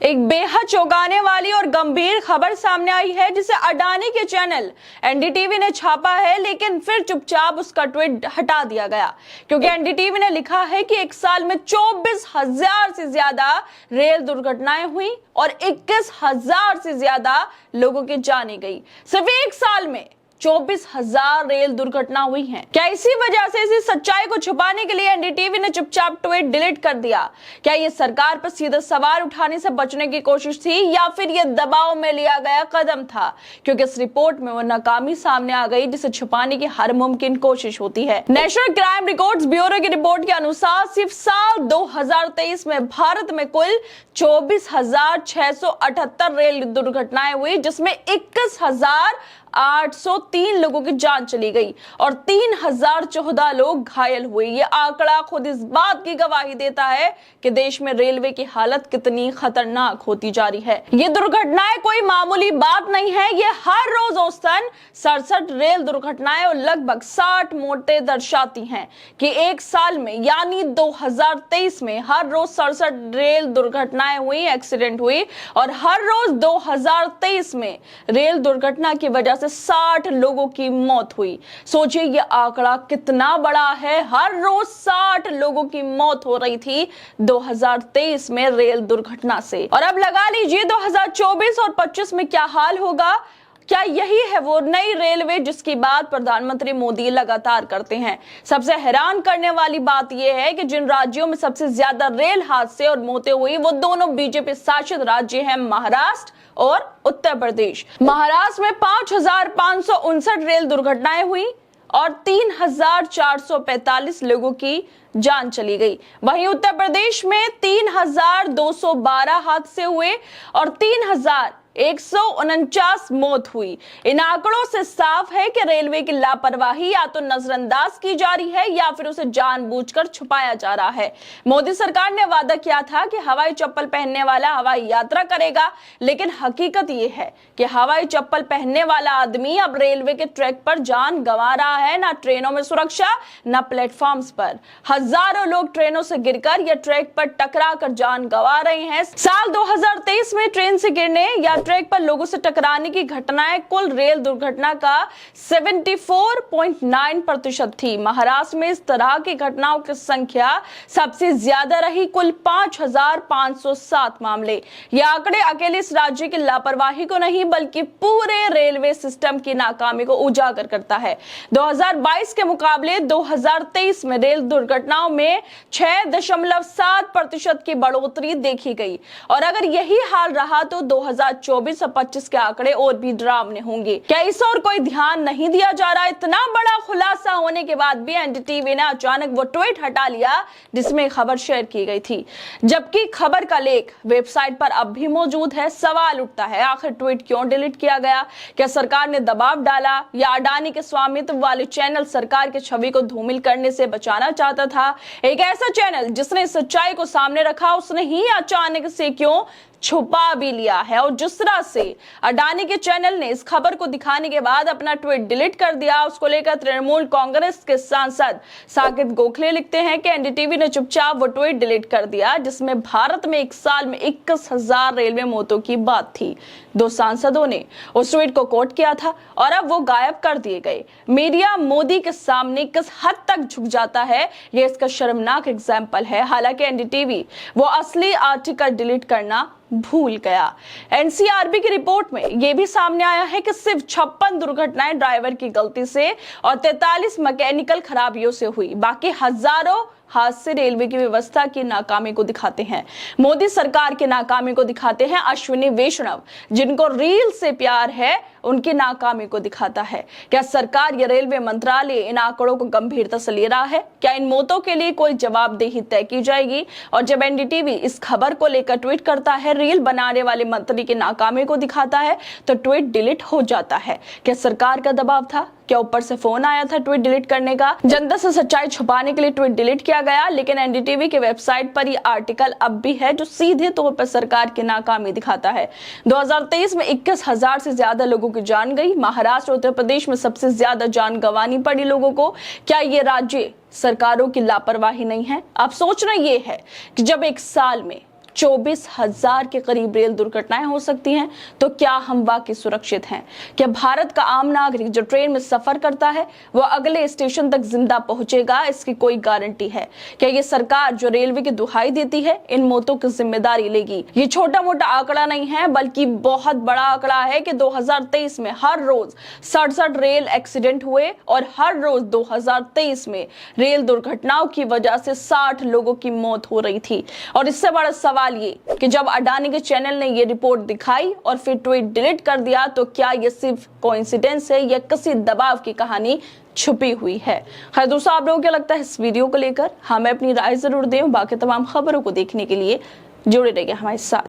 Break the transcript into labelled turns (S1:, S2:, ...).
S1: एक बेहद चौंकाने वाली और गंभीर खबर सामने आई है जिसे अडानी के चैनल एनडीटीवी ने छापा है, लेकिन फिर चुपचाप उसका ट्वीट हटा दिया गया क्योंकि एनडीटीवी ने लिखा है कि एक साल में 24,000 से ज्यादा रेल दुर्घटनाएं हुई और 21,000 से ज्यादा लोगों की जानें गई। सिर्फ एक साल में 24,000 रेल दुर्घटना हुई हैं। क्या इसी वजह से इसी सच्चाई को छुपाने के लिए एनडीटीवी ने चुपचाप ट्वीट डिलीट कर दिया? क्या ये सरकार पर सीधा सवाल उठाने से बचने की कोशिश थी या फिर ये दबाव में लिया गया कदम था? क्योंकि इस रिपोर्ट में वो नाकामी सामने आ गई जिसे छुपाने की हर मुमकिन कोशिश होती है। नेशनल क्राइम रिकॉर्ड्स ब्यूरो की रिपोर्ट के अनुसार सिर्फ साल 2023 में भारत में कुल 24,678 रेल दुर्घटनाएं हुई, जिसमें 21,803 लोगों की जान चली गई और 3,014 लोग घायल हुए। ये आंकड़ा खुद इस बात की गवाही देता है कि देश में रेलवे की हालत कितनी खतरनाक होती जा रही है। ये दुर्घटनाएं कोई मामूली बात नहीं है। ये हर रोज औसतन 67 रेल दुर्घटनाएं और लगभग 60 मौतें दर्शाती हैं कि एक साल में यानी 2023 में हर रोज 67 रेल दुर्घटनाएं हुई, एक्सीडेंट हुई और हर रोज 2023 में रेल दुर्घटना की वजह से 60 लोगों की मौत हुई। सोचिए ये आंकड़ा कितना बड़ा है। हर रोज 60 लोगों की मौत हो रही थी 2023 में रेल दुर्घटना से। और अब लगा लीजिए 2024 और 25 में क्या हाल होगा। क्या यही है वो नई रेलवे जिसकी बात प्रधानमंत्री मोदी लगातार करते हैं? सबसे हैरान करने वाली बात यह है कि जिन राज्यों में सबसे ज्यादा रेल हादसे और मौतें हुई वो दोनों बीजेपी शासित राज्य हैं, महाराष्ट्र और उत्तर प्रदेश। महाराष्ट्र में 5,559 रेल दुर्घटनाएं हुई और 3,445 लोगों की जान चली गई। वहीं उत्तर प्रदेश में 3,212 हादसे हुए और 3,149 मौत हुई। इन आंकड़ों से साफ है कि रेलवे की लापरवाही या तो नजरअंदाज की जा रही है या फिर उसे जानबूझकर छुपाया जा रहा है। मोदी सरकार ने वादा किया था कि हवाई चप्पल पहनने वाला हवाई यात्रा करेगा, लेकिन हकीकत यह है कि हवाई चप्पल पहनने वाला आदमी अब रेलवे के ट्रैक पर जान गंवा रहा है। ना ट्रेनों में सुरक्षा, ना प्लेटफॉर्म्स पर। हजारों लोग ट्रेनों से गिरकर या ट्रैक पर टकरा कर जान गंवा रहे हैं। साल 2023 में ट्रेन से गिरने या ट्रैक पर लोगों से टकराने की घटनाएं कुल रेल दुर्घटना का 74.9% थी। महाराष्ट्र में इस तरह की घटनाओं की संख्या सबसे ज्यादा रही, कुल 5,507 मामले। ये आंकड़े अकेले इस राज्य की लापरवाही को नहीं बल्कि पूरे रेलवे सिस्टम की नाकामी को उजागर करता है। 2022 के मुकाबले 2023 में रेल दुर्घटनाओं में 6.7% की बढ़ोतरी देखी गई और अगर यही हाल रहा तो 2024 और 25 के आंकड़े और भी डरावने होंगे। क्या इस और कोई ध्यान नहीं दिया जा रहा? इतना बड़ा खुलासा होने के बाद भी एनडीटीवी ने अचानक वो ट्वीट हटा लिया जिसमें खबर शेयर की गई थी, जबकि खबर का लेख वेबसाइट पर अब भी मौजूद है। सवाल उठता है, आखिर ट्वीट क्यों डिलीट किया गया? क्या सरकार ने दबाव डाला या अडानी के स्वामित्व वाले चैनल सरकार की छवि को धूमिल करने से बचाना चाहता था? एक ऐसा चैनल जिसने सच्चाई को सामने रखा, उसने ही अचानक से क्यों छुपा भी लिया है? और जिस तरह से अडानी के चैनल ने इस खबर को दिखाने के बाद अपना ट्वीट डिलीट कर दिया, उसको लेकर तृणमूल कांग्रेस के सांसद साकेत गोखले लिखते हैं कि एनडीटीवी ने चुपचाप वो ट्वीट डिलीट कर दिया जिसमें भारत में एक साल में 21,000 रेलवे मौतों की बात थी। 2 सांसदों ने उस ट्वीट को कोट किया था और अब वो गायब कर दिए गए। मीडिया मोदी के सामने किस हद तक झुक जाता है, ये इसका शर्मनाक एग्जाम्पल है। हालांकि एनडीटीवी वो असली आर्टिकल डिलीट करना भूल गया। एनसीआरबी की रिपोर्ट में यह भी सामने आया है कि सिर्फ 56 दुर्घटनाएं ड्राइवर की गलती से और 43 मैकेनिकल खराबियों से हुई। बाकी हजारों हादसे रेलवे की व्यवस्था की नाकामी को दिखाते हैं, मोदी सरकार की नाकामी को दिखाते हैं। अश्विनी वैष्णव जिनको रील से प्यार है उनकी नाकामी को दिखाता है। क्या सरकार या रेलवे मंत्रालय इन आंकड़ों को गंभीरता से ले रहा है? क्या इन मौतों के लिए कोई जवाबदेही तय की जाएगी? और जब एनडीटीवी इस खबर को लेकर ट्वीट करता है, रील बनाने वाले मंत्री की नाकामी को दिखाता है, तो ट्वीट डिलीट हो जाता है। क्या सरकार का दबाव था? क्या ऊपर से फोन आया था ट्वीट डिलीट करने का? जनता से सच्चाई छुपाने के लिए ट्वीट डिलीट किया गया, लेकिन एनडीटीवी के वेबसाइट पर यह आर्टिकल अब भी है जो सीधे तौर पर सरकार की नाकामी दिखाता है। 2023 में 21,000 से ज्यादा लोगों की जान गई। महाराष्ट्र उत्तर प्रदेश में सबसे ज्यादा जान गंवानी पड़ी लोगों को। क्या ये राज्य सरकारों की लापरवाही नहीं है? अब सोचना यह है कि जब एक साल में 24,000 के करीब रेल दुर्घटनाएं हो सकती हैं, तो क्या हम वाकई सुरक्षित हैं? क्या भारत का आम नागरिक जो ट्रेन में सफर करता है वो अगले स्टेशन तक जिंदा पहुंचेगा? इसकी कोई गारंटी है? क्या ये सरकार जो रेलवे की दुहाई देती है इन मौतों की जिम्मेदारी लेगी? ये छोटा मोटा आंकड़ा नहीं है बल्कि बहुत बड़ा आंकड़ा है कि 2023 में हर रोज 67 रेल एक्सीडेंट हुए और हर रोज 2023 में रेल दुर्घटनाओं की वजह से 60 लोगों की मौत हो रही थी। और इससे बड़ा सवाल ये कि जब अडानी के चैनल ने ये रिपोर्ट दिखाई और फिर ट्वीट डिलीट कर दिया, तो क्या ये सिर्फ कोइंसिडेंस है या किसी दबाव की कहानी छुपी हुई है? खैर दोस्तों, आप लोगों को क्या लगता है इस वीडियो को लेकर? हमें अपनी राय जरूर दें। बाकी तमाम खबरों को देखने के लिए जुड़े रहिए हमारे साथ।